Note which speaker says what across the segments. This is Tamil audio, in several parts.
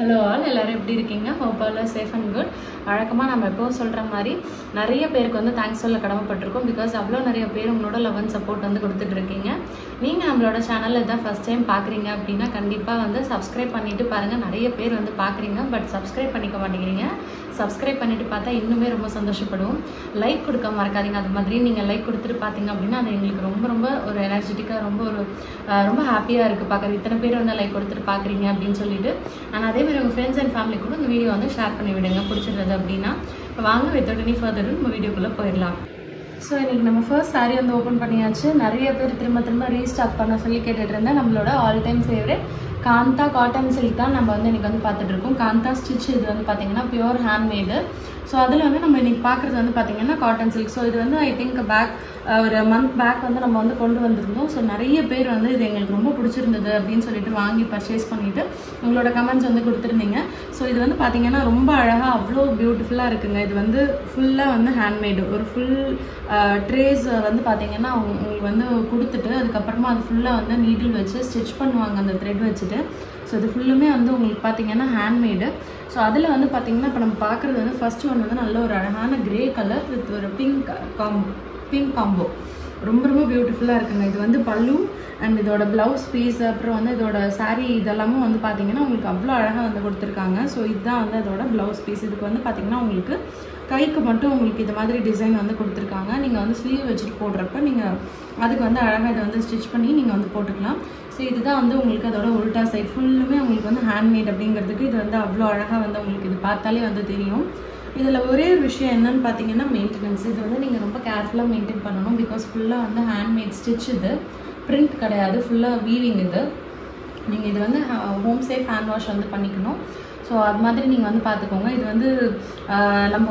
Speaker 1: Hello all, எல்லாரும் எப்படி இருக்கீங்க? Hope all are safe and good. வழக்கமா நம்ம எப்பவும் சொல்ற மாதிரி நிறைய பேருக்கு வந்து தேங்க்ஸ் சொல்ல கடமைப்பட்டிருக்கோம் because அவ்வளோ நிறைய பேர் உங்களோட லவ் அண்ட் சப்போர்ட் வந்து கொடுத்துட்டு இருக்கீங்க. நீங்க நம்மளோட சேனல்ல இதான் ஃபர்ஸ்ட் டைம் பாக்குறீங்க அப்படின்னா கண்டிப்பா வந்து சப்ஸ்கிரைப் பண்ணிட்டு பாருங்க. நிறைய பேர் வந்து பாக்குறீங்க பட் சப்ஸ்கிரைப் பண்ணிக்க மாட்டேங்கிறீங்க. சப்ஸ்கிரைப் பண்ணிட்டு பார்த்தா இன்னுமே ரொம்ப சந்தோஷப்படுவோம். லைக் கொடுக்க மறக்காதீங்க. அது மாதிரி நீங்க லைக் கொடுத்துட்டு பாத்தீங்க அப்படின்னா அது எங்களுக்கு ரொம்ப ரொம்ப ஒரு எனர்ஜெட்டிக்கா ரொம்ப ஹாப்பியா இருக்கு பார்க்கறது. இத்தனை பேர் வந்து லைக் கொடுத்துட்டு பாக்குறீங்க அப்படின்னு சொல்லிட்டு நான் அதே மாதிரி உங்க ஃப்ரெண்ட்ஸ் அண்ட் ஃபேமிலி கூட இந்த வீடியோ வந்து ஷேர் பண்ணி விடுங்க பிடிச்சிருந்தது அப்படின்னா. வாங்க வித்தவுட் எனி ஃபர்தர் நம்ம வீடியோக்குள்ள போயிடலாம். ஸோ இன்னைக்கு நம்ம ஃபர்ஸ்ட் சாரீ வந்து ஓப்பன் பண்ணியாச்சு. நிறைய பேர் திரும்ப ரீஸ்டாக் பண்ண சொல்லி கேட்டுட்டு இருந்தேன். நம்மளோட all time favourite Kantha cotton silk தான் நம்ம வந்து இன்னைக்கு வந்து பார்த்துட்டு இருக்கோம். காந்தா ஸ்டிச் இது வந்து பார்த்தீங்கன்னா பியூர் ஹேண்ட்மேடு. ஸோ அதில் வந்து நம்ம இன்னைக்கு பார்க்குறது வந்து பார்த்தீங்கன்னா காட்டன் சில்க். ஸோ இது வந்து ஐ திங்க் ஒரு மந்த் பேக் வந்து நம்ம வந்து கொண்டு வந்திருந்தோம். ஸோ நிறைய பேர் வந்து இது எங்களுக்கு ரொம்ப பிடிச்சிருந்தது அப்படின்னு சொல்லிட்டு வாங்கி பர்ச்சேஸ் பண்ணிட்டு உங்களோட கமெண்ட்ஸ் வந்து கொடுத்துருந்தீங்க. ஸோ இது வந்து பார்த்தீங்கன்னா ரொம்ப அழகாக அவ்வளோ பியூட்டிஃபுல்லாக இருக்குங்க. இது வந்து ஃபுல்லாக வந்து ஹேண்ட்மேடு. ஒரு ஃபுல் ட்ரேஸ் வந்து பார்த்தீங்கன்னா உங்களுக்கு வந்து கொடுத்துட்டு அதுக்கப்புறமா அது ஃபுல்லாக வந்து நீடில் வச்சு ஸ்டிச் பண்ணுவாங்க அந்த த்ரெட் வச்சுட்டு. ஸோ இது ஃபுல்லுமே வந்து உங்களுக்கு பார்த்தீங்கன்னா ஹேண்ட்மேடு. ஸோ அதில் வந்து பார்த்தீங்கன்னா இப்போ நம்ம பார்க்குறது வந்து ஃபர்ஸ்ட் ஒன் வந்து நல்ல ஒரு அழகான கிரே கலர் வித் ஒரு பிங்க் காம்போ. ரொம்ப பியூட்டிஃபுல்லாக இருக்குங்க. இது வந்து பல்லு அண்ட் இதோட பிளவுஸ் பீஸ் அப்புறம் வந்து இதோட சாரீ இதெல்லாமே வந்து பார்த்தீங்கன்னா உங்களுக்கு அவ்வளோ அழகாக வந்து கொடுத்துருக்காங்க. ஸோ இதுதான் வந்து அதோட பிளவுஸ் பீஸ். இதுக்கு வந்து பார்த்தீங்கன்னா உங்களுக்கு கைக்கு மட்டும் உங்களுக்கு இது மாதிரி டிசைன் வந்து கொடுத்துருக்காங்க. நீங்கள் வந்து ஸ்லீவ் வச்சுட்டு போடுறப்ப நீங்கள் அதுக்கு வந்து அழகாக இதை வந்து ஸ்டிச் பண்ணி நீங்கள் வந்து போட்டுக்கலாம். ஸோ இதுதான் வந்து உங்களுக்கு அதோட உல்டா சைட் ஃபுல்லுமே உங்களுக்கு வந்து ஹேண்ட்மேட் அப்படிங்கிறதுக்கு இது வந்து அவ்வளோ அழகாக வந்து உங்களுக்கு இது பார்த்தாலே வந்து தெரியும். இதில் ஒரே ஒரு விஷயம் என்னன்னு பார்த்தீங்கன்னா மெயின்டெனன்ஸ். இது வந்து நீங்கள் ரொம்ப கேர்ஃபுல்லாக மெயின்டைன் பண்ணணும். பிகாஸ் ஃபுல்லாக வந்து ஹேண்ட்மேட் ஸ்டிச், இது பிரிண்ட் கிடையாது, ஃபுல்லாக வீவிங். இது நீங்கள் இது வந்து ஹோம் சேஃப் ஹேண்ட் வாஷ் வந்து பண்ணிக்கணும். ஸோ அது மாதிரி நீங்கள் வந்து பார்த்துக்கோங்க. இது வந்து நம்ம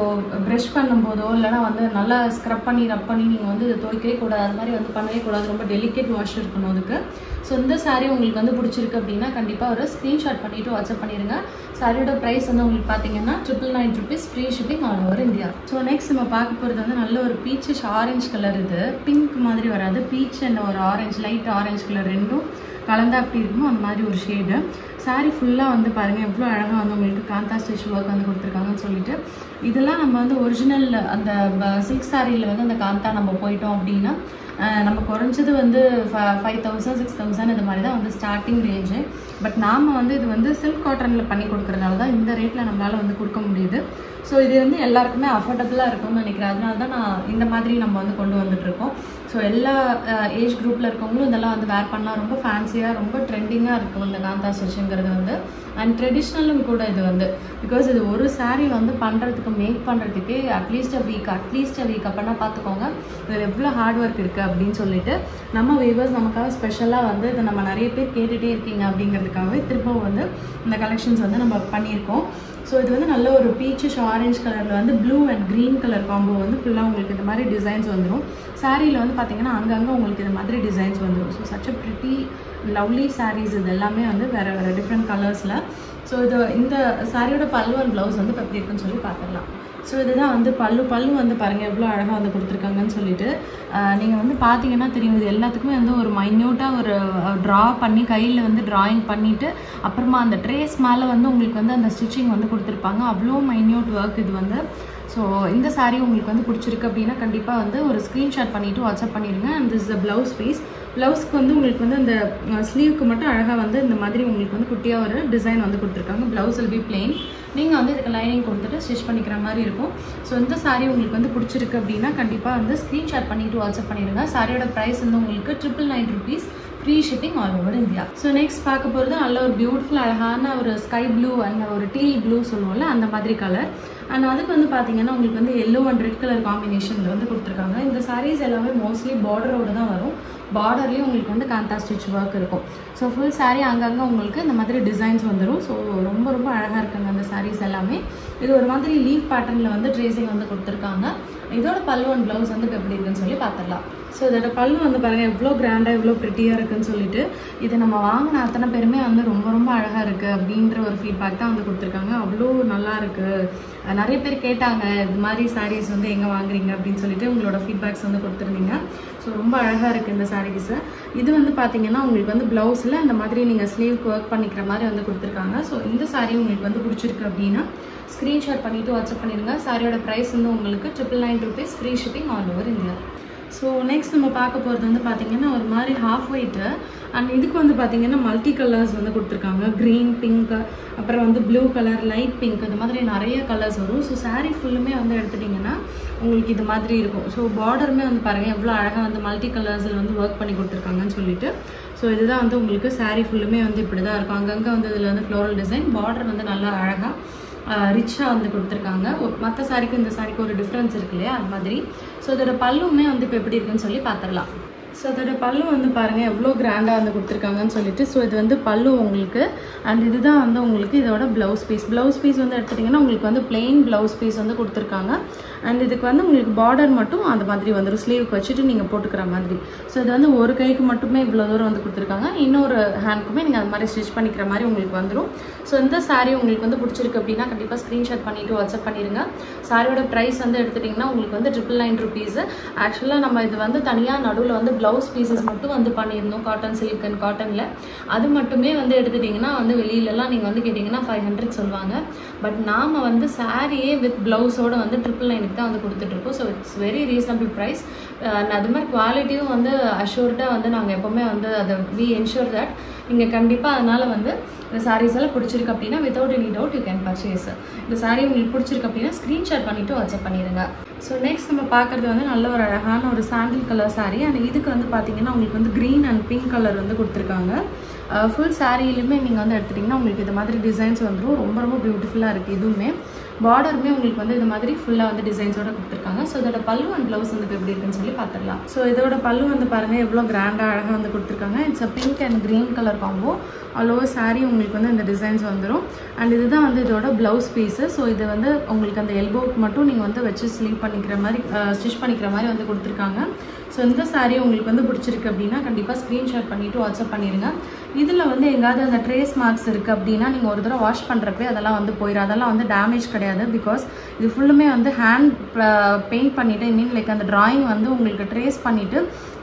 Speaker 1: ப்ரஷ் பண்ணும்போதோ இல்லைனா வந்து நல்லா ஸ்க்ரப் பண்ணி ரப் பண்ணி நீங்கள் வந்து துவைக்கவே கூடாது. அது மாதிரி வந்து பண்ணவே கூடாது. ரொம்ப டெலிகேட் வாஷ் இருக்கணும் அதுக்கு. ஸோ இந்த சாரீ உங்களுக்கு வந்து பிடிச்சிருக்கு அப்படின்னா கண்டிப்பாக ஒரு ஸ்க்ரீன்ஷாட் பண்ணிவிட்டு வாட்ஸ்அப் பண்ணிடுங்க. சாரியோட ப்ரைஸ் வந்து உங்களுக்கு பார்த்தீங்கன்னா 999 rupees, free shipping all over India. So next நம்ம பார்க்க போகிறது வந்து நல்ல ஒரு பீச்சிஷ் ஆரஞ்சு கலர். இது பிங்க் மாதிரி வராது, பீச் அண்ட் ஒரு ஆரஞ்சு, லைட் ஆரஞ்சு கலர் ரெண்டும் கலந்தா அப்படி இருக்குமோ அந்த மாதிரி ஒரு ஷேடு. சாரீ ஃபுல்லாக வந்து பாருங்கள் எவ்வளோ அழகாக வந்து உங்களுக்கு காந்தா ஸ்டிச் ஒர்க் வந்து கொடுத்துருக்காங்கன்னு சொல்லிட்டு. இதெல்லாம் நம்ம வந்து ஒரிஜினல் அந்த சில்க் சாரியில் வந்து அந்த காந்தா நம்ம போயிட்டோம் அப்படின்னா நம்ம குறைஞ்சது வந்து 5000 6000 இந்த மாதிரி தான் வந்து ஸ்டார்டிங் ரேஞ்சு. பட் நாம் வந்து இது வந்து சில்க் காட்டனில் பண்ணி கொடுக்குறதுனால தான் இந்த ரேட்டில் நம்மளால் வந்து கொடுக்க முடியுது. ஸோ இது வந்து எல்லாருக்குமே அஃபோர்டபுளாக இருக்கும்னு நினைக்கிறேன். அதனால தான் நான் இந்த மாதிரி நம்ம வந்து கொண்டு வந்துட்டுருக்கோம். ஸோ எல்லா ஏஜ் குரூப்பில் இருக்கவங்களும் இதெல்லாம் வந்து வேர் பண்ணலாம். ரொம்ப ஃபேன்சியாக ரொம்ப ட்ரெண்டிங்காக இருக்கும் இந்த காந்தா ஸ்டிச்சுங்கிறது வந்து. அண்ட் ட்ரெடிஷ்னலும் கூட இது வந்து. பிகாஸ் இது ஒரு சாரீ வந்து பண்ணுறதுக்கு மேக் பண்ணுறதுக்கே அட்லீஸ்ட் அ வீக் அப்படின்னா பார்த்துக்கோங்க இதில் எவ்வளோ ஹார்ட் ஒர்க் இருக்குது அப்படின்னு சொல்லிட்டு. நம்ம வியூவர்ஸ் நமக்காக ஸ்பெஷலாக வந்து இதை நம்ம நிறைய பேர் கேட்டுகிட்டே இருக்கீங்க அப்படிங்கிறதுக்காகவே திரும்பவும் வந்து இந்த கலெக்ஷன்ஸ் வந்து நம்ம பண்ணியிருக்கோம். ஸோ இது வந்து நல்ல ஒரு பீச்சிஷ் ஆரஞ்சு கலரில் வந்து blue and green colour combo வந்து ஃபுல்லாக உங்களுக்கு இந்த மாதிரி டிசைன்ஸ் வந்துடும். சாரியில் வந்து பார்த்தீங்கன்னா அங்கங்கே உங்களுக்கு இந்த மாதிரி டிசைன்ஸ் வந்துடும். So such a pretty lovely saris. இது எல்லாமே வந்து வேறு டிஃப்ரெண்ட் கலர்ஸில். ஸோ இது இந்த சாரியோட பல்லு அண்ட் ப்ளவுஸ் வந்து இப்போ எப்படி இருக்குன்னு சொல்லி பார்த்துடலாம். ஸோ இதுதான் வந்து பல்லு வந்து பாருங்கள் எவ்வளோ அழகாக வந்து கொடுத்துருக்காங்கன்னு சொல்லிட்டு. நீங்கள் வந்து பார்த்தீங்கன்னா தெரியும் இது எல்லாத்துக்குமே வந்து ஒரு மைன்யூட்டாக ஒரு ட்ரா பண்ணி கையில் வந்து ட்ராயிங் பண்ணிவிட்டு அப்புறமா அந்த ட்ரேஸ் மேலே வந்து உங்களுக்கு வந்து அந்த ஸ்டிச்சிங் வந்து கொடுத்துருப்பாங்க. அவ்வளோ மைன்யூட் ஒர்க் இது வந்து. ஸோ இந்த சாரீ உங்களுக்கு வந்து பிடிச்சிருக்கு அப்படின்னா கண்டிப்பாக வந்து ஒரு ஸ்க்ரீன்ஷாட் பண்ணிவிட்டு வாட்ஸ்அப் பண்ணிடுங்க. And this blouse piece. ப்ளவுஸ்க்கு வந்து உங்களுக்கு வந்து அந்த ஸ்லீவ்க்கு மட்டும் அழகாக வந்து இந்த மாதிரி உங்களுக்கு வந்து குட்டியாக ஒரு டிசைன் வந்து கொடுத்துருக்காங்க. Blouse will be plain. நீங்கள் வந்து இதுக்கு லைனிங் கொடுத்துட்டு ஸ்டிச் பண்ணிக்கிற மாதிரி இருக்கும். ஸோ இந்த சாரீ உங்களுக்கு வந்து பிடிச்சிருக்கு அப்படின்னா கண்டிப்பாக வந்து ஸ்க்ரீன்ஷாட் பண்ணிவிட்டு வாட்ஸ்அப் பண்ணிடுங்க. சாரியோட ப்ரைஸ் வந்து உங்களுக்கு 999 rupees, free shipping all over India. So next பார்க்க போகிறது நல்ல ஒரு பியூட்டிஃபுல் அழகான ஒரு ஸ்கை ப்ளூ அண்ட் ஒரு டீல் ப்ளூ சொல்லுவோம்ல அந்த மாதிரி கலர். அண்ட் அதுக்கு வந்து பார்த்தீங்கன்னா உங்களுக்கு வந்து எல்லோ அண்ட் ரெட் கலர் காம்பினேஷனில் வந்து கொடுத்துருக்காங்க. இந்த சாரீஸ் எல்லாமே மோஸ்ட்லி பார்டரோடு தான் வரும். பார்டர்லேயும் உங்களுக்கு வந்து காந்தா ஸ்டிச் ஒர்க் இருக்கும். ஸோ ஃபுல் சாரீ அங்கங்கே உங்களுக்கு இந்த மாதிரி டிசைன்ஸ் வந்துடும். ஸோ ரொம்ப அழகாக இருக்குங்க அந்த சாரீஸ் எல்லாமே. இது ஒரு மாதிரி லீவ் பேட்டர்னில் வந்து ட்ரேசிங் வந்து கொடுத்துருக்காங்க. இதோட பல்லு அண்ட் ப்ளவுஸ் வந்து எப்படி இருக்குன்னு சொல்லி பார்த்துடலாம். ஸோ இதோட பல்லு வந்து பாருங்கள் எவ்வளோ கிராண்டாக எவ்வளோ ப்ரிட்டியாக இருக்குது இருக்குன்னு சொல்லிட்டு. இது நம்ம வாங்கின அத்தனை பேருமே வந்து ரொம்ப ரொம்ப அழகாக இருக்குது அப்படின்ற ஒரு ஃபீட்பேக் தான் வந்து கொடுத்துருக்காங்க. அவ்வளோ நல்லா இருக்குது. நிறைய பேர் கேட்டாங்க இது மாதிரி சாரீஸ் வந்து எங்கே வாங்குறீங்க அப்படின்னு சொல்லிட்டு உங்களோட ஃபீட்பேக்ஸ் வந்து கொடுத்துருந்தீங்க. ஸோ ரொம்ப அழகாக இருக்குது இந்த சாரீஸு. இது வந்து பார்த்தீங்கன்னா உங்களுக்கு வந்து ப்ளவுஸில் இந்த மாதிரி நீங்கள் ஸ்லீவ்க்கு ஒர்க் பண்ணிக்கிற மாதிரி வந்து கொடுத்துருக்காங்க. ஸோ இந்த சாரீ உங்களுக்கு வந்து பிடிச்சிருக்கு அப்படின்னா ஸ்க்ரீன்ஷாட் பண்ணிவிட்டு வாட்ஸ்அப் பண்ணிடுங்க. சாரியோட ப்ரைஸ் வந்து உங்களுக்கு 999 rupees, free shipping all over India. So next நம்ம பார்க்க போகிறது வந்து பார்த்திங்கன்னா ஒரு மாதிரி ஹாஃப் ஒயிட்டு அண்ட் இதுக்கு வந்து பார்த்திங்கன்னா மல்டி கலர்ஸ் வந்து கொடுத்துருக்காங்க. க்ரீன், பிங்க், அப்புறம் வந்து ப்ளூ கலர், லைட் பிங்க், இது மாதிரி நிறைய கலர்ஸ் வரும். ஸோ சாரீ ஃபுல்லுமே வந்து எடுத்துட்டிங்கன்னா உங்களுக்கு இது மாதிரி இருக்கும். ஸோ பார்டருமே வந்து பாருங்கள் எவ்வளோ அழகாக வந்து மல்டி கலர்ஸில் வந்து ஒர்க் பண்ணி கொடுத்துருக்காங்கன்னு சொல்லிட்டு. ஸோ இதுதான் வந்து உங்களுக்கு சாரீ ஃபுல்லுமே வந்து இப்படி தான் இருக்கும். அங்கங்கே வந்து இதில் வந்து ஃப்ளோரல் டிசைன், பார்டர் வந்து நல்லா அழகாக ரிச்சாக வந்து கொடுத்துருக்காங்க. மற்ற சாரிக்கும் இந்த சாரிக்கு ஒரு டிஃப்ரென்ஸ் இருக்கு இல்லையா, அது மாதிரி. ஸோ இதோட பல்லுமே வந்து இப்போ எப்படி இருக்குன்னு சொல்லி பார்த்துடலாம். ஸோ அதோட பல்லு வந்து பாருங்கள் எவ்வளோ கிராண்டாக வந்து கொடுத்துருக்காங்கன்னு சொல்லிட்டு. ஸோ இது வந்து பல்லு உங்களுக்கு அண்ட் இதுதான் வந்து உங்களுக்கு இதோட ப்ளவுஸ் பீஸ். ப்ளவுஸ் பீஸ் வந்து எடுத்துட்டிங்கன்னா உங்களுக்கு வந்து பிளெயின் ப்ளவுஸ் பீஸ் வந்து கொடுத்துருக்காங்க. அண்ட் இதுக்கு வந்து உங்களுக்கு பார்டர் மட்டும் அந்த மாதிரி வந்துடும், ஸ்லீவுக்கு வச்சுட்டு நீங்கள் போட்டுக்கிற மாதிரி. ஸோ இது வந்து ஒரு கைக்கு மட்டுமே இவ்வளோ தூரம் வந்து கொடுத்துருக்காங்க. இன்னொரு ஹேண்ட்க்குமே நீங்கள் அது மாதிரி ஸ்டிச் பண்ணிக்கிற மாதிரி உங்களுக்கு வந்துடும். ஸோ இந்த சாரீ உங்களுக்கு வந்து பிடிச்சிருக்கு அப்படின்னா கண்டிப்பாக ஸ்க்ரீன்ஷாட் பண்ணிவிட்டு வாட்ஸ்அப் பண்ணிடுங்க. சாரியோட ப்ரைஸ் வந்து எடுத்துட்டிங்கன்னா உங்களுக்கு வந்து 999 rupees. ஆக்சுவலாக நம்ம இது வந்து தனியாக நடுவில் வந்து ப்ளவுஸ் பீசஸ் மட்டும் வந்து பண்ணியிருந்தோம், காட்டன், சில்க் அண்ட் காட்டனில். அது மட்டுமே வந்து எடுத்துட்டிங்கன்னா வந்து வெளியிலலாம் நீங்கள் வந்து கேட்டிங்கன்னா 500 சொல்லுவாங்க. பட் நாம் வந்து சாரியே வித் ப்ளவுஸோடு வந்து 999 தான் வந்து கொடுத்துட்ருக்கோம். So it's very reasonable price. அது மாதிரி குவாலிட்டியும் வந்து அஷ்யூர்டாக வந்து நாங்கள் எப்போவுமே வந்து அதை வி என்ஷூர் தட் நீங்கள் கண்டிப்பாக அதனால் வந்து இந்த சாரீஸ் எல்லாம் பிடிச்சிருக்கு அப்படின்னா without any doubt you can purchase. இந்த சாரீ உங்களுக்கு பிடிச்சிருக்கு அப்படின்னா ஸ்க்ரீன்ஷாட் பண்ணிவிட்டு வாட்ஸ்அப் பண்ணிடுங்க. ஸோ நெக்ஸ்ட் நம்ம பார்க்குறது வந்து நல்ல ஒரு அழகான ஒரு சாண்டில் கலர் சாரீ. அண்ட் இதுக்கு வந்து பார்த்தீங்கன்னா உங்களுக்கு வந்து க்ரீன் அண்ட் பிங்க் கலர் வந்து கொடுத்துருக்காங்க. ஃபுல் சாரியிலுமே நீங்கள் வந்து எடுத்துட்டிங்கன்னா உங்களுக்கு இது மாதிரி டிசைன்ஸ் வந்துடும். ரொம்ப ரொம்ப பியூட்டிஃபுல்லாக இருக்குது. இதுவுமே பார்டருமே உங்களுக்கு வந்து இது மாதிரி ஃபுல்லாக வந்து டிசைன்ஸோட கொடுத்துருக்காங்க. ஸோ இதோட பல்லு அண்ட் ப்ளவுஸ் வந்து எப்படி இருக்குன்னு சொல்லி பார்த்துடலாம். ஸோ இதோட பல்லு வந்து பாருங்கள் எவ்வளோ கிராண்டாக அழகாக வந்து கொடுத்துருக்காங்க. It's a pink and green colour combo. All over sari உங்களுக்கு வந்து இந்த டிசைன்ஸ் வந்துடும். அண்ட் இதுதான் வந்து இதோட ப்ளவுஸ் பீஸு. ஸோ இது வந்து உங்களுக்கு அந்த எல்போவுக்கு மட்டும் நீங்கள் வந்து வச்சு ஸ்லீவ் பண்ணிக்கிற மாதிரி ஸ்டிச் பண்ணிக்கிற மாதிரி வந்து கொடுத்துருக்காங்க. ஸோ இந்த சாரீ உங்களுக்கு வந்து பிடிச்சிருக்கு அப்படின்னா கண்டிப்பாக ஸ்க்ரீன்ஷாட் பண்ணிவிட்டு வாட்ஸ்அப் பண்ணிடுங்க. இதில் வந்து எங்காவது அந்த ட்ரேஸ் மார்க்ஸ் இருக்குது அப்படின்னா நீங்கள் ஒரு தடவை வாஷ் பண்ணுறப்பே அதெல்லாம் வந்து போயிடும். அதெல்லாம் வந்து டேமேஜ் கிடையாது. பிகாஸ் இது ஃபுல்லுமே வந்து ஹேண்ட் பெயிண்ட் பண்ணிவிட்டு ஐ மீன் லைக் அந்த ட்ராயிங் வந்து உங்களுக்கு ட்ரேஸ் பண்ணிவிட்டு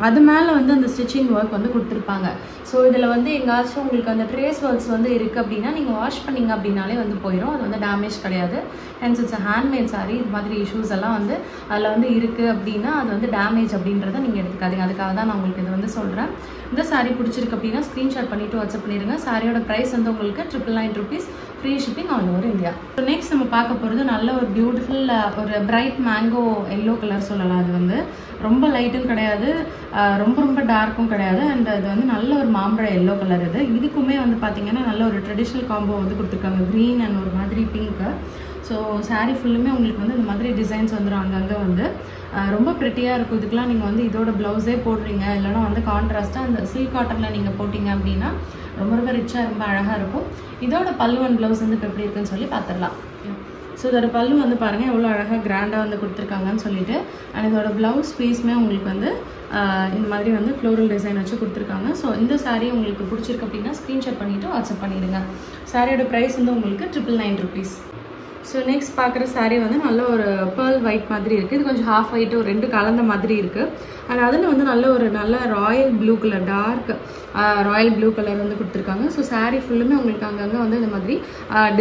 Speaker 1: அது மேலே வந்து அந்த ஸ்டிச்சிங் ஒர்க் வந்து கொடுத்துருப்பாங்க. ஸோ இதில் வந்து எங்காச்சும் உங்களுக்கு அந்த ட்ரேஸ் ஒர்க்ஸ் வந்து இருக்குது அப்படின்னா நீங்கள் வாஷ் பண்ணிங்க அப்படின்னாலே வந்து போயிடும். அது வந்து டேமேஜ் கிடையாது. Hence it's handmade sari. இது மாதிரி இஷ்யூஸ் எல்லாம் வந்து அதில் வந்து இருக்குது அப்படின்னா அது வந்து டேமேஜ் அப்படின்றத நீங்கள் எடுத்துக்காதீங்க. அதுக்காக தான் நான் உங்களுக்கு இது வந்து சொல்கிறேன். இந்த சாரீ பிடிச்சிருக்கு அப்படின்னா ஸ்க்ரீன்ஷாட் பண்ணிவிட்டு வாட்ஸ்அப் பண்ணிடுங்க. சாரியோட ப்ரைஸ் வந்து உங்களுக்கு 999 rupees, free shipping all over India. So next நம்ம பார்க்க போகிறது நல்ல ஒரு பியூட்டிஃபுல் ஒரு பிரைட் மேங்கோ எல்லோ கலர் சொல்லலாம். அது வந்து ரொம்ப லைட்டும் கிடையாது, ரொம்ப ரொம்ப டார்க்கும் கிடையாது. அண்ட் அது வந்து நல்ல ஒரு மாம்பழ எல்லோ கலர். இதுக்குமே வந்து பார்த்தீங்கன்னா நல்ல ஒரு ட்ரெடிஷ்னல் காம்போ வந்து கொடுத்துருக்காங்க. க்ரீன் அண்ட் ஒரு மாதிரி பிங்க்கு. ஸோ சாரீ ஃபுல்லுமே உங்களுக்கு வந்து இந்த மாதிரி டிசைன்ஸ் வந்துடும். அங்கங்கே வந்து ரொம்ப ப்ரிட்டியாக இருக்கும். இதுக்கெலாம் நீங்கள் வந்து இதோட ப்ளவுஸே போடுறீங்க இல்லைனா வந்து கான்ட்ராஸ்ட்டாக அந்த சில்க் காட்டனில் நீங்கள் போட்டிங்க அப்படின்னா ரொம்ப ரொம்ப ரிச்சாக ரொம்ப அழகாக இருக்கும். இதோட பல்லு அண்ட் ப்ளவுஸ் வந்து இப்போ எப்படி இருக்குன்னு சொல்லி பார்த்துடலாம். ஸோ இதோட பல்லு வந்து பாருங்கள் எவ்வளோ அழகாக கிராண்டாக வந்து கொடுத்துருக்காங்கன்னு சொல்லிட்டு. அண்ட் இதோட ப்ளவுஸ் பீஸுமே உங்களுக்கு வந்து இந்த மாதிரி வந்து ஃப்ளோரல் டிசைன் வச்சு கொடுத்துருக்காங்க. ஸோ இந்த சாரீ உங்களுக்கு பிடிச்சிருக்கு அப்படின்னா ஸ்க்ரீன்ஷாட் பண்ணிவிட்டு வாட்ஸ்அப் பண்ணிடுங்க. சாரியோட ப்ரைஸ் வந்து உங்களுக்கு 999 rupees. ஸோ நெக்ஸ்ட் பார்க்குற சாரீ வந்து நல்ல ஒரு பேர்ல் ஒயிட் மாதிரி இருக்குது. இது கொஞ்சம் ஹாஃப் ஒயிட்டு ஒரு ரெண்டு கலந்த மாதிரி இருக்குது. அண்ட் அதில் வந்து நல்ல royal blue colour, dark royal blue colour வந்து கொடுத்துருக்காங்க. ஸோ சாரீ ஃபுல்லுமே உங்களுக்கு அங்கங்கே வந்து இந்த மாதிரி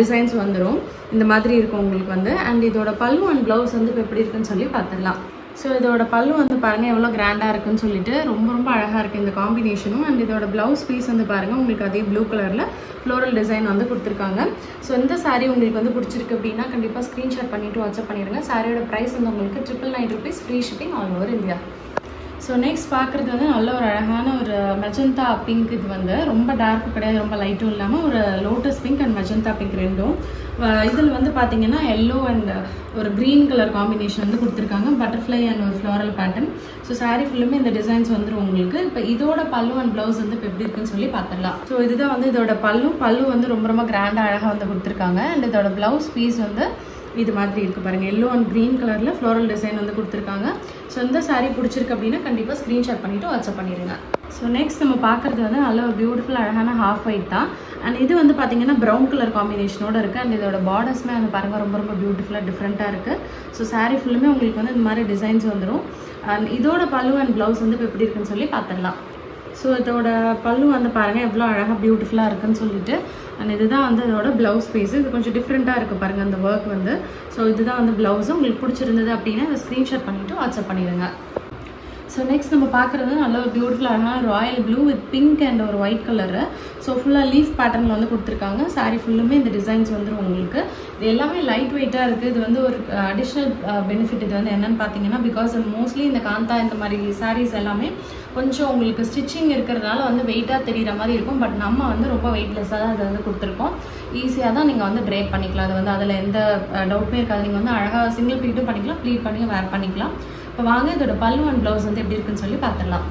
Speaker 1: டிசைன்ஸ் வந்துடும். இந்த மாதிரி இருக்கும் உங்களுக்கு வந்து. அண்ட் இதோட பல்லு அண்ட் ப்ளவுஸ் வந்து இப்போ எப்படி இருக்குன்னு சொல்லி பார்த்துடலாம். ஸோ இதோட பல்லு வந்து பாருங்கள் எவ்வளோ கிராண்டாக இருக்குன்னு சொல்லிட்டு. ரொம்ப ரொம்ப அழகாக இருக்குது இந்த காம்பினேஷனும். அண்ட் இதோட ப்ளவுஸ் பீஸ் வந்து பாருங்கள் உங்களுக்கு அதே ப்ளூ கலரில் ஃப்ளோரல் டிசைன் வந்து கொடுத்துருக்காங்க. ஸோ இந்த சாரீ உங்களுக்கு வந்து பிடிச்சிருக்கு அப்படின்னா கண்டிப்பாக ஸ்க்ரீன்ஷாட் பண்ணிவிட்டு வாட்ஸ்அப் பண்ணிடுங்க. சாரியோட ப்ரைஸ் வந்து உங்களுக்கு 999 rupees, free shipping all over India. So next பார்க்குறது வந்து நல்ல ஒரு அழகான ஒரு மெஜந்தா பிங்க். இது வந்து ரொம்ப டார்க்கும் கிடையாது, ரொம்ப லைட்டும் இல்லாமல் ஒரு lotus pink and magenta pink ரெண்டும். இதில் வந்து பார்த்தீங்கன்னா எல்லோ அண்ட் ஒரு க்ரீன் கலர் காம்பினேஷன் வந்து கொடுத்துருக்காங்க. பட்டர்ஃப்ளை அண்ட் ஒரு ஃப்ளாரல் பேட்டர்ன். ஸோ சாரீ ஃபுல்லுமே இந்த டிசைன்ஸ் வந்துடும் உங்களுக்கு. இப்போ இதோட பல்லு அண்ட் ப்ளவுஸ் வந்து இப்போ எப்படி இருக்குன்னு சொல்லி பார்த்துடலாம். ஸோ இதுதான் வந்து இதோட பல்லு வந்து ரொம்ப ரொம்ப கிராண்டாக அழகாக வந்து கொடுத்துருக்காங்க. அண்ட் இதோட ப்ளவுஸ் பீஸ் வந்து இது மாதிரி இருக்குது பாருங்கள். எல்லோ அண்ட் க்ரீன் கலரில் ஃப்ளோரல் டிசைன் வந்து கொடுத்துருக்காங்க. ஸோ இந்த சாரீ பிடிச்சிருக்கு அப்படின்னா கண்டிப்பாக ஸ்க்ரீன்ஷாட் பண்ணிவிட்டு வாட்ஸ்அப் பண்ணிடுங்க. ஸோ நெக்ஸ்ட் நம்ம பார்க்குறது வந்து நல்ல ஒரு பியூட்டிஃபுல் அழகான ஹாஃப் ஒயிட் தான். அண்ட் இது வந்து பார்த்தீங்கன்னா ப்ரௌன் கலர் காம்பினேஷனோட இருக்குது. அண்ட் இதோட பார்டர்ஸ்மே வந்து பாருங்கள் ரொம்ப ரொம்ப பியூட்டிஃபுல்லாக டிஃப்ரெண்ட்டாக இருக்குது. ஸோ சாரீ ஃபுல்லுமே உங்களுக்கு வந்து இந்த மாதிரி டிசைன்ஸ் வந்துடும். அண்ட் இதோட பல்லு அண்ட் ப்ளவுஸ் வந்து இப்போ எப்படி இருக்குன்னு சொல்லி பார்த்துடலாம். ஸோ இதோட பல்லு வந்து பாருங்கள் எவ்வளோ அழகாக பியூட்டிஃபுல்லாக இருக்குன்னு சொல்லிட்டு. அண்ட் இதுதான் வந்து இதோட ப்ளவுஸ் பீஸ். இது கொஞ்சம் டிஃப்ரெண்ட்டாக இருக்குது பாருங்கள் அந்த ஒர்க் வந்து. ஸோ இதுதான் வந்து ப்ளவுஸு. உங்களுக்கு பிடிச்சிருந்தது அப்படின்னா அதை ஸ்க்ரீன்ஷாட் பண்ணிவிட்டு வாட்ஸ்அப் பண்ணிடுங்க. ஸோ நெக்ஸ்ட் நம்ம பார்க்குறது நல்ல ஒரு பியூட்டிஃபுல் அழகான Royal blue with pink and ஒரு ஒயிட் கலரு. ஸோ ஃபுல்லாக லீஃப் பேட்டர்னில் வந்து கொடுத்துருக்காங்க. சாரீ ஃபுல்லுமே இந்த டிசைன்ஸ் வந்துடும் உங்களுக்கு. இது எல்லாமே லைட் வெயிட்டாக இருக்குது. இது வந்து ஒரு அடிஷ்னல் பெனிஃபிட் இது வந்து என்னென்னு பார்த்தீங்கன்னா, பிகாஸ் மோஸ்ட்லி இந்த காந்தா இந்த மாதிரி சாரீஸ் எல்லாமே கொஞ்சம் உங்களுக்கு ஸ்டிச்சிங் இருக்கிறதுனால வந்து வெயிட்டாக தெரிகிற மாதிரி இருக்கும். பட் நம்ம வந்து ரொம்ப வெயிட்லெஸ்ஸாக தான் அதை வந்து கொடுத்துருக்கோம். ஈஸியாக தான் நீங்கள் வந்து ட்ரேப் பண்ணிக்கலாம். அது வந்து அதில் எந்த டவுட்டுமே இருக்காது. நீங்கள் வந்து அழகாக சிங்கிள் ப்ளீட்டும் பண்ணிக்கலாம், ப்ளீட் பண்ணி வேர் பண்ணிக்கலாம். இப்போ வாங்க இதோட பல்லு அண்ட் ப்ளவுஸ் வந்து எப்படி இருக்குன்னு சொல்லி பார்த்துடலாம்.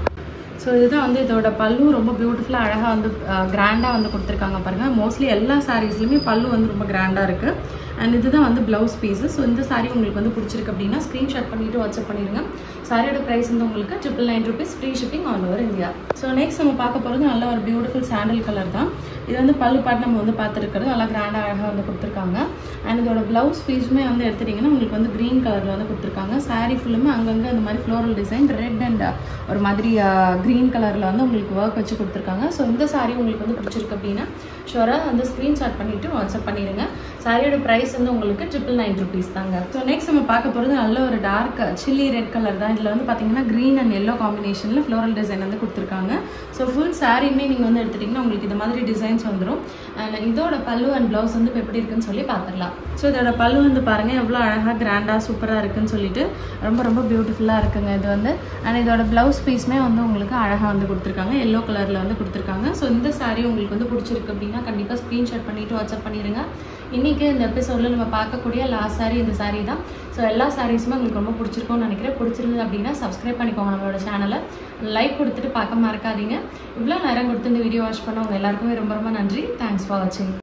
Speaker 1: ஸோ இதுதான் வந்து இதோட பல்லு. ரொம்ப பியூட்டிஃபுல்லாக அழகாக வந்து கிராண்டாக வந்து கொடுத்துருக்காங்க பாருங்கள். மோஸ்ட்லி எல்லா சாரீஸ்லையுமே பல்லு வந்து ரொம்ப கிராண்டாக இருக்குது. அண்ட் இதுதான் வந்து ப்ளவுஸ் பீஸு. ஸோ இந்த சாரீ உங்களுக்கு வந்து பிடிச்சிருக்கு அப்படின்னா ஸ்க்ரீன்ஷாட் பண்ணிவிட்டு வாட்ஸ்அப் பண்ணிடுங்க. சாரியோட ப்ரைஸ் வந்து உங்களுக்கு 999 rupees, free shipping all over India. So next நம்ம பார்க்க போகிறது நல்ல ஒரு பியூட்டிஃபுல் சாண்டல் கலர் தான். இது வந்து பல்லு பாட்டு நம்ம வந்து பார்த்துருக்கிறது நல்லா கிராண்டாக அழகாக வந்து கொடுத்துருக்காங்க. அண்ட் இதோட ப்ளவுஸ் பீஸுமே வந்து எடுத்துட்டிங்கன்னா உங்களுக்கு வந்து க்ரீன் கலரில் வந்து கொடுத்துருக்காங்க. சாரீ ஃபுல்லுமே அங்கங்கே இந்த மாதிரி ஃப்ளோரல் டிசைன் ரெட் அண்ட் ஒரு மாதிரி க்ரீன் கலரில் வந்து உங்களுக்கு ஒர்க் வச்சு கொடுத்துருக்காங்க. ஸோ இந்த சாரீ உங்களுக்கு வந்து பிடிச்சிருக்கு அப்படின்னா ஷோராக வந்து ஸ்க்ரீன்ஷாட் பண்ணிவிட்டு வாட்ஸ்அப் பண்ணிடுங்க. சாரியோட ப்ரைஸ் வந்து உங்களுக்கு 999 rupees தாங்க. ஸோ நெக்ஸ்ட் நம்ம பார்க்க போகிறது நல்ல ஒரு டார்க் சில்லி ரெட் கலர் தான். இதில் வந்து பார்த்தீங்கன்னா க்ரீன் அண்ட் எல்லோ காம்பினேஷனில் ஃப்ளோரல் டிசைன் வந்து கொடுத்துருக்காங்க. ஸோ ஃபுல் சாரியுமே நீங்கள் வந்து எடுத்துட்டிங்கன்னா உங்களுக்கு இந்த மாதிரி டிசைன்ஸ் வந்துடும். அண்ட் இதோட பல்லு அண்ட் ப்ளவுஸ் வந்து இப்போ எப்படி இருக்குன்னு சொல்லி பார்த்துடலாம். ஸோ இதோட பல்லு வந்து பாருங்கள் எவ்வளோ அழகாக கிராண்டாக சூப்பராக இருக்குன்னு சொல்லிட்டு ரொம்ப ரொம்ப பியூட்டிஃபுல்லாக இருக்குங்க இது வந்து. அண்ட் இதோட ப்ளவுஸ் பீஸ்மே வந்து உங்களுக்கு அழகாக வந்து கொடுத்துருக்காங்க. எல்லோ கலரில் வந்து கொடுத்துருக்காங்க. ஸோ இந்த சாரீ உங்களுக்கு வந்து பிடிச்சிருக்கு அப்படின்னா கண்டிப்பாக ஸ்க்ரீன்ஷாட் பண்ணிவிட்டு வாட்ஸ்அப் பண்ணிடுங்க. இன்றைக்கி இந்த எபிசோடில் நம்ம பார்க்கக்கூடிய லாஸ்ட் சாரீ இந்த சாரீ தான். ஸோ எல்லா சாரீஸுமே உங்களுக்கு ரொம்ப பிடிச்சிருக்கும்னு நினைக்கிறேன். பிடிச்சிருந்தது அப்படின்னா சப்ஸ்கிரைப் பண்ணிக்கோங்க நம்மளோட சேனலை. லைக் கொடுத்துட்டு பார்க்க மறக்காதீங்க. இவ்வளோ நேரம் கொடுத்து இந்த வீடியோ வாட்ச் பண்ணவங்க எல்லாருக்குமே ரொம்ப ரொம்ப நன்றி. தேங்க்ஸ் ஃபார் வாட்சிங்.